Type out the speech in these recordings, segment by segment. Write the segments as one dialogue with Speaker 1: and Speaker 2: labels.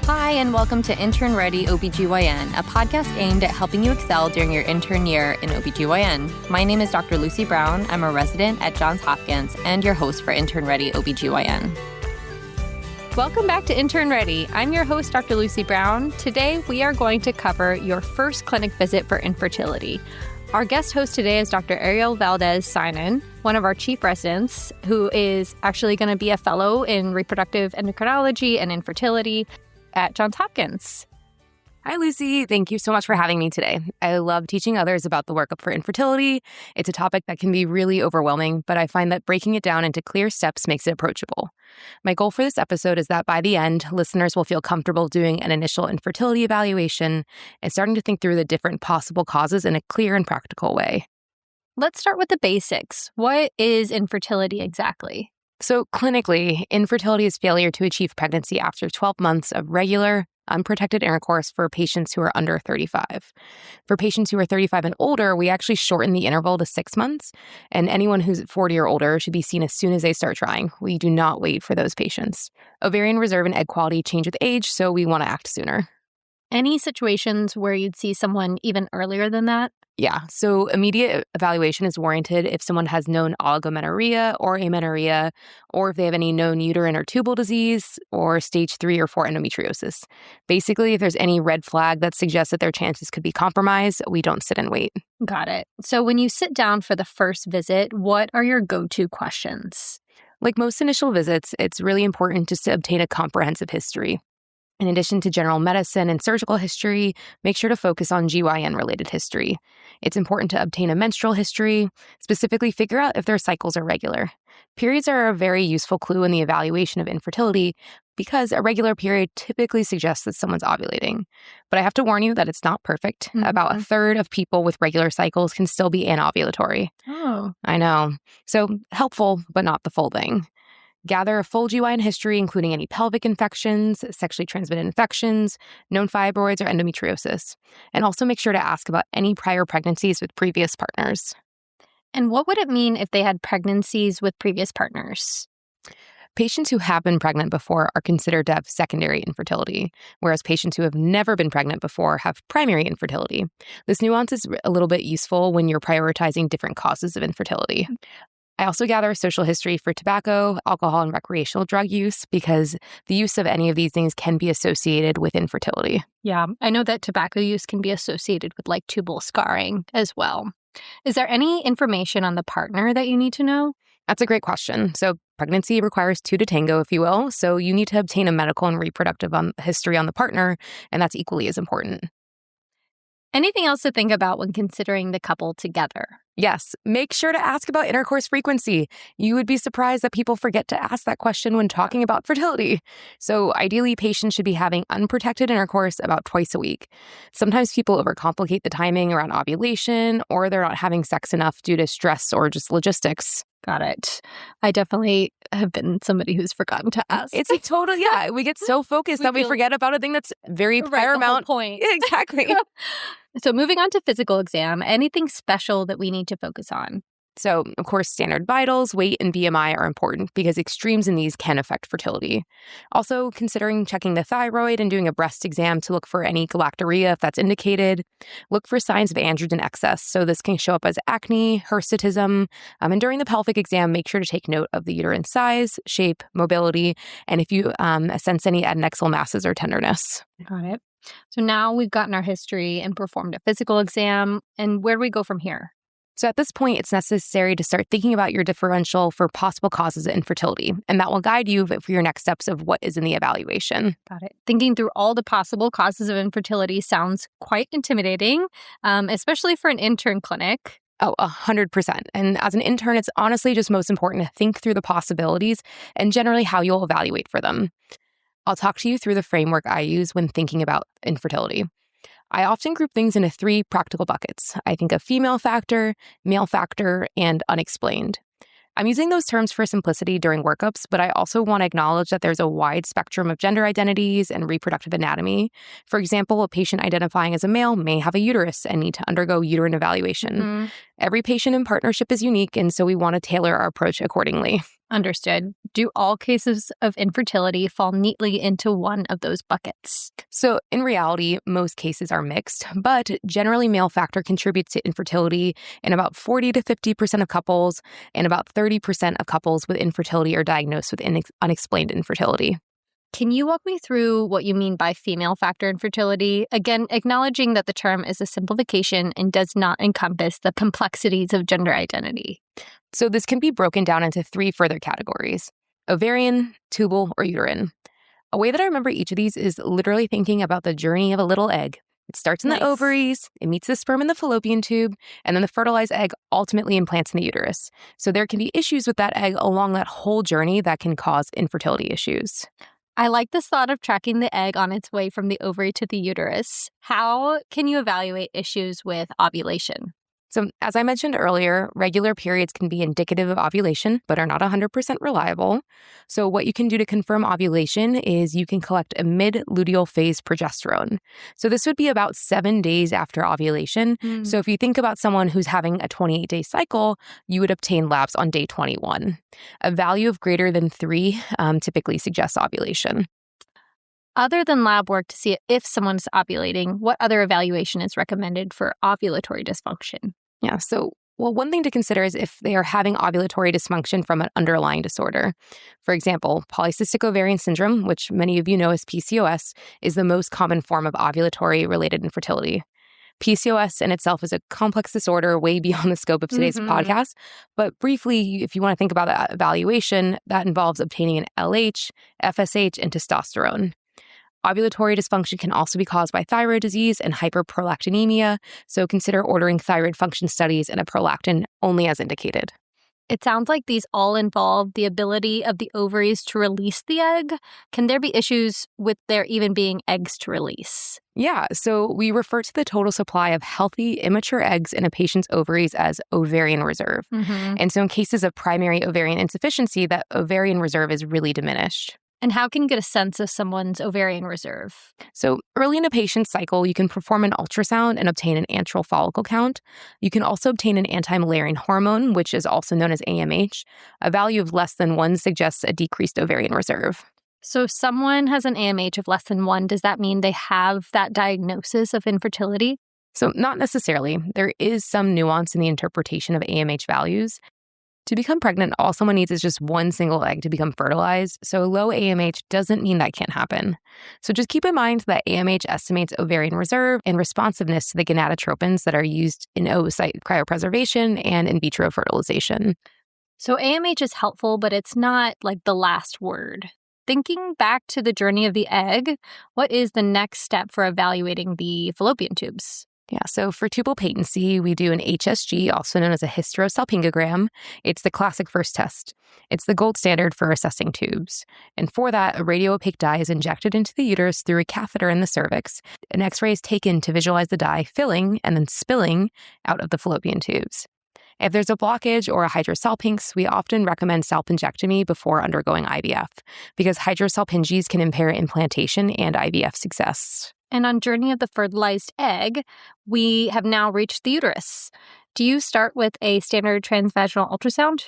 Speaker 1: Hi, and welcome to Intern Ready OBGYN, a podcast aimed at helping you excel during your intern year in OBGYN. My name is Dr. Lucy Brown. I'm a resident at Johns Hopkins and your host for Intern Ready OBGYN. Welcome back to Intern Ready. I'm your host, Dr. Lucy Brown. Today, we are going to cover your first clinic visit for infertility. Our guest host today is Dr. Valdez-Sinon, one of our chief residents, who is actually going to be a fellow in reproductive endocrinology and infertility at Johns Hopkins.
Speaker 2: Hi, Lucy. Thank you so much for having me today. I love teaching others about the workup for infertility. It's a topic that can be really overwhelming, but I find that breaking it down into clear steps makes it approachable. My goal for this episode is that by the end, listeners will feel comfortable doing an initial infertility evaluation and starting to think through the different possible causes in a clear and practical way.
Speaker 1: Let's start with the basics. What is infertility exactly?
Speaker 2: So clinically, infertility is failure to achieve pregnancy after 12 months of regular, unprotected intercourse for patients who are under 35. For patients who are 35 and older, we actually shorten the interval to 6 months, and anyone who's 40 or older should be seen as soon as they start trying. We do not wait for those patients. Ovarian reserve and egg quality change with age, so we want to act sooner.
Speaker 1: Any situations where you'd see someone even earlier than that?
Speaker 2: Yeah, so immediate evaluation is warranted if someone has known oligomenorrhea or amenorrhea, or if they have any known uterine or tubal disease, or stage 3 or 4 endometriosis. Basically, if there's any red flag that suggests that their chances could be compromised, we don't sit and wait.
Speaker 1: Got it. So when you sit down for the first visit, what are your go-to questions?
Speaker 2: Like most initial visits, it's really important just to obtain a comprehensive history. In addition to general medicine and surgical history, make sure to focus on GYN-related history. It's important to obtain a menstrual history, specifically figure out if their cycles are regular. Periods are a very useful clue in the evaluation of infertility because a regular period typically suggests that someone's ovulating. But I have to warn you that it's not perfect. Mm-hmm. About a third of people with regular cycles can still be anovulatory.
Speaker 1: Oh.
Speaker 2: I know. So helpful, but not the full thing. Gather a full GYN history, including any pelvic infections, sexually transmitted infections, known fibroids, or endometriosis. And also make sure to ask about any prior pregnancies with previous partners.
Speaker 1: And what would it mean if they had pregnancies with previous partners?
Speaker 2: Patients who have been pregnant before are considered to have secondary infertility, whereas patients who have never been pregnant before have primary infertility. This nuance is a little bit useful when you're prioritizing different causes of infertility. I also gather a social history for tobacco, alcohol, and recreational drug use because the use of any of these things can be associated with infertility.
Speaker 1: Yeah, I know that tobacco use can be associated with like tubal scarring as well. Is there any information on the partner that you need to know?
Speaker 2: That's a great question. So pregnancy requires two to tango, if you will. So you need to obtain a medical and reproductive history on the partner, and that's equally as important.
Speaker 1: Anything else to think about when considering the couple together?
Speaker 2: Yes. Make sure to ask about intercourse frequency. You would be surprised that people forget to ask that question when talking about fertility. So ideally, patients should be having unprotected intercourse about twice a week. Sometimes people overcomplicate the timing around ovulation, or they're not having sex enough due to stress or just logistics.
Speaker 1: Got it. I definitely have been somebody who's forgotten to ask.
Speaker 2: It's a total, yeah. We get so focused that we forget about a thing that's very paramount.
Speaker 1: The whole point.
Speaker 2: Exactly.
Speaker 1: So moving on to physical exam, anything special that we need to focus on?
Speaker 2: So, of course, standard vitals, weight, and BMI are important because extremes in these can affect fertility. Also, considering checking the thyroid and doing a breast exam to look for any galactorrhea if that's indicated. Look for signs of androgen excess. So this can show up as acne, hirsutism. And during the pelvic exam, make sure to take note of the uterine size, shape, mobility, and if you sense any adnexal masses or tenderness.
Speaker 1: Got it. So now we've gotten our history and performed a physical exam. And where do we go from here?
Speaker 2: So at this point, it's necessary to start thinking about your differential for possible causes of infertility, and that will guide you for your next steps of what is in the evaluation.
Speaker 1: Got it. Thinking through all the possible causes of infertility sounds quite intimidating, especially for an intern clinic.
Speaker 2: Oh, 100%. And as an intern, it's honestly just most important to think through the possibilities and generally how you'll evaluate for them. I'll talk to you through the framework I use when thinking about infertility. I often group things into 3 practical buckets. I think of female factor, male factor, and unexplained. I'm using those terms for simplicity during workups, but I also want to acknowledge that there's a wide spectrum of gender identities and reproductive anatomy. For example, a patient identifying as a male may have a uterus and need to undergo uterine evaluation. Mm-hmm. Every patient and partnership is unique, and so we want to tailor our approach accordingly.
Speaker 1: Understood. Do all cases of infertility fall neatly into one of those buckets?
Speaker 2: So in reality, most cases are mixed, but generally male factor contributes to infertility in about 40 to 50% of couples, and about 30% of couples with infertility are diagnosed with unexplained infertility.
Speaker 1: Can you walk me through what you mean by female factor infertility? Again, acknowledging that the term is a simplification and does not encompass the complexities of gender identity.
Speaker 2: So this can be broken down into 3 further categories: ovarian, tubal, or uterine. A way that I remember each of these is literally thinking about the journey of a little egg. It starts in the ovaries, it meets the sperm in the fallopian tube, and then the fertilized egg ultimately implants in the uterus. So there can be issues with that egg along that whole journey that can cause infertility issues.
Speaker 1: I like this thought of tracking the egg on its way from the ovary to the uterus. How can you evaluate issues with ovulation?
Speaker 2: So as I mentioned earlier, regular periods can be indicative of ovulation, but are not 100% reliable. So what you can do to confirm ovulation is you can collect a mid-luteal phase progesterone. So this would be about 7 days after ovulation. So if you think about someone who's having a 28-day cycle, you would obtain labs on day 21. A value of greater than 3 typically suggests ovulation.
Speaker 1: Other than lab work to see if someone's ovulating, what other evaluation is recommended for ovulatory dysfunction?
Speaker 2: Yeah, so one thing to consider is if they are having ovulatory dysfunction from an underlying disorder. For example, polycystic ovarian syndrome, which many of you know as PCOS, is the most common form of ovulatory-related infertility. PCOS in itself is a complex disorder way beyond the scope of today's podcast. But briefly, if you want to think about that evaluation, that involves obtaining an LH, FSH, and testosterone. Ovulatory dysfunction can also be caused by thyroid disease and hyperprolactinemia, so consider ordering thyroid function studies and a prolactin only as indicated.
Speaker 1: It sounds like these all involve the ability of the ovaries to release the egg. Can there be issues with there even being eggs to release?
Speaker 2: Yeah, so we refer to the total supply of healthy, immature eggs in a patient's ovaries as ovarian reserve. And so in cases of primary ovarian insufficiency, that ovarian reserve is really diminished.
Speaker 1: And how can you get a sense of someone's ovarian reserve?
Speaker 2: So early in a patient's cycle, you can perform an ultrasound and obtain an antral follicle count. You can also obtain an anti-Müllerian hormone, which is also known as AMH. A value of less than 1 suggests a decreased ovarian reserve.
Speaker 1: So if someone has an AMH of less than 1, does that mean they have that diagnosis of infertility?
Speaker 2: So not necessarily. There is some nuance in the interpretation of AMH values. To become pregnant, all someone needs is just 1 single egg to become fertilized, so low AMH doesn't mean that can't happen. So just keep in mind that AMH estimates ovarian reserve and responsiveness to the gonadotropins that are used in oocyte cryopreservation and in vitro fertilization.
Speaker 1: So AMH is helpful, but it's not like the last word. Thinking back to the journey of the egg, what is the next step for evaluating the fallopian tubes?
Speaker 2: Yeah, so for tubal patency, we do an HSG, also known as a hysterosalpingogram. It's the classic first test. It's the gold standard for assessing tubes. And for that, a radio-opaque dye is injected into the uterus through a catheter in the cervix. An X-ray is taken to visualize the dye filling and then spilling out of the fallopian tubes. If there's a blockage or a hydrosalpinx, we often recommend salpingectomy before undergoing IVF because hydrosalpinges can impair implantation and IVF success.
Speaker 1: And on journey of the fertilized egg, we have now reached the uterus. Do you start with a standard transvaginal ultrasound?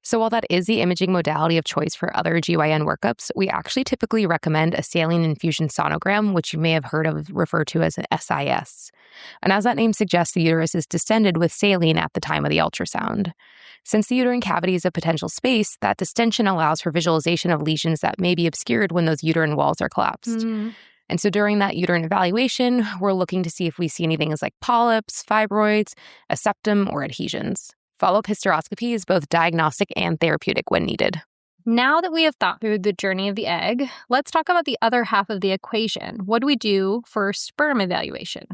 Speaker 2: So while that is the imaging modality of choice for other GYN workups, we actually typically recommend a saline infusion sonogram, which you may have heard of referred to as an SIS. And as that name suggests, the uterus is distended with saline at the time of the ultrasound. Since the uterine cavity is a potential space, that distension allows for visualization of lesions that may be obscured when those uterine walls are collapsed. And so during that uterine evaluation, we're looking to see if we see anything as like polyps, fibroids, a septum, or adhesions. Follow-up hysteroscopy is both diagnostic and therapeutic when needed.
Speaker 1: Now that we have thought through the journey of the egg, let's talk about the other half of the equation. What do we do for sperm evaluation?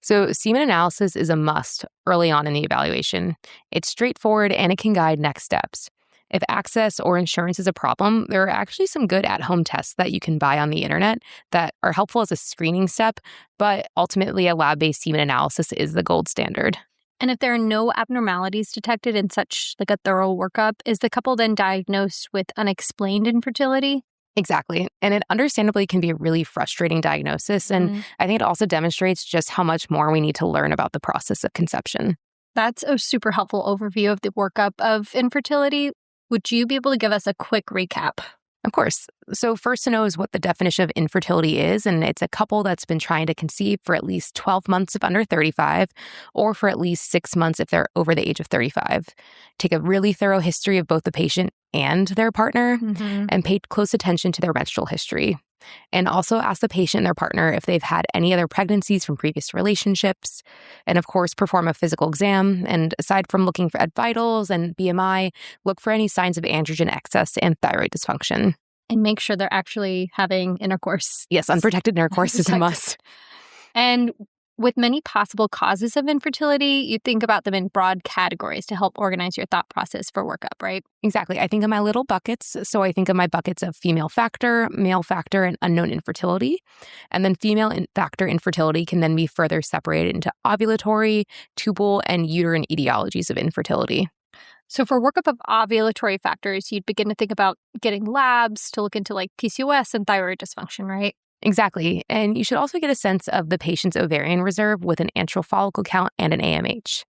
Speaker 2: So semen analysis is a must early on in the evaluation. It's straightforward and it can guide next steps. If access or insurance is a problem, there are actually some good at-home tests that you can buy on the internet that are helpful as a screening step, but ultimately a lab-based semen analysis is the gold standard.
Speaker 1: And if there are no abnormalities detected in such like a thorough workup, is the couple then diagnosed with unexplained infertility?
Speaker 2: Exactly. And it understandably can be a really frustrating diagnosis. And I think it also demonstrates just how much more we need to learn about the process of conception.
Speaker 1: That's a super helpful overview of the workup of infertility.
Speaker 3: Would you be able to give us a quick recap?
Speaker 2: Of course. So first to know is what the definition of infertility is, and it's a couple that's been trying to conceive for at least 12 months if under 35, or for at least 6 months if they're over the age of 35. Take a really thorough history of both the patient and their partner, and pay close attention to their menstrual history. And also ask the patient and their partner if they've had any other pregnancies from previous relationships. And of course, perform a physical exam. And aside from looking at vitals and BMI, look for any signs of androgen excess and thyroid dysfunction.
Speaker 3: And make sure they're actually having intercourse.
Speaker 2: Yes, unprotected intercourse is a must.
Speaker 3: And with many possible causes of infertility, you think about them in broad categories to help organize your thought process for workup, right?
Speaker 2: Exactly. I think of my little buckets. So I think of my buckets of female factor, male factor, and unknown infertility. And then female factor infertility can then be further separated into ovulatory, tubal, and uterine etiologies of infertility.
Speaker 3: So for workup of ovulatory factors, you'd begin to think about getting labs to look into like PCOS and thyroid dysfunction, right?
Speaker 2: Exactly. And you should also get a sense of the patient's ovarian reserve with an antral follicle count and an AMH.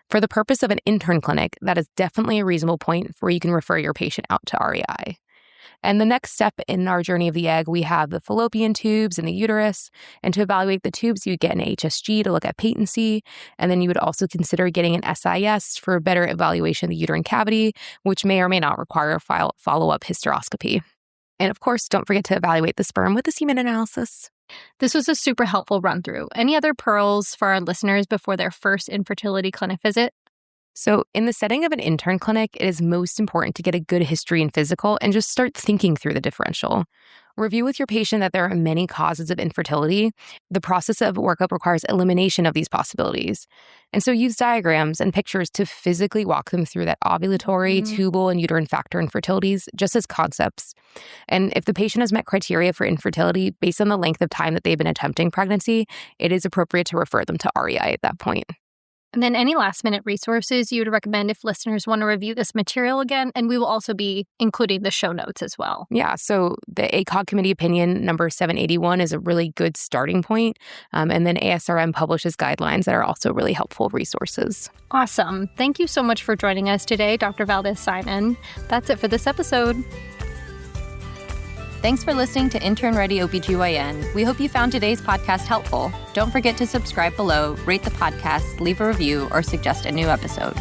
Speaker 2: For the purpose of an intern clinic, that is definitely a reasonable point where you can refer your patient out to REI. And the next step in our journey of the egg, we have the fallopian tubes and the uterus. And to evaluate the tubes, you get an HSG to look at patency. And then you would also consider getting an SIS for a better evaluation of the uterine cavity, which may or may not require a follow-up hysteroscopy. And of course, don't forget to evaluate the sperm with a semen analysis.
Speaker 3: This was a super helpful run through. Any other pearls for our listeners before their first infertility clinic visit?
Speaker 2: So in the setting of an intern clinic, it is most important to get a good history and physical and just start thinking through the differential. Review with your patient that there are many causes of infertility. The process of workup requires elimination of these possibilities. And so use diagrams and pictures to physically walk them through that ovulatory, tubal, and uterine factor infertilities just as concepts. And if the patient has met criteria for infertility based on the length of time that they've been attempting pregnancy, it is appropriate to refer them to REI at that point.
Speaker 3: And then any last-minute resources you would recommend if listeners want to review this material again, and we will also be including the show notes as well.
Speaker 2: Yeah, so the ACOG Committee Opinion number 781 is a really good starting point, and then ASRM publishes guidelines that are also really helpful resources.
Speaker 3: Awesome. Thank you so much for joining us today, Dr. Valdez-Sinon. That's it for this episode.
Speaker 1: Thanks for listening to Intern Ready OBGYN. We hope you found today's podcast helpful. Don't forget to subscribe below, rate the podcast, leave a review, or suggest a new episode.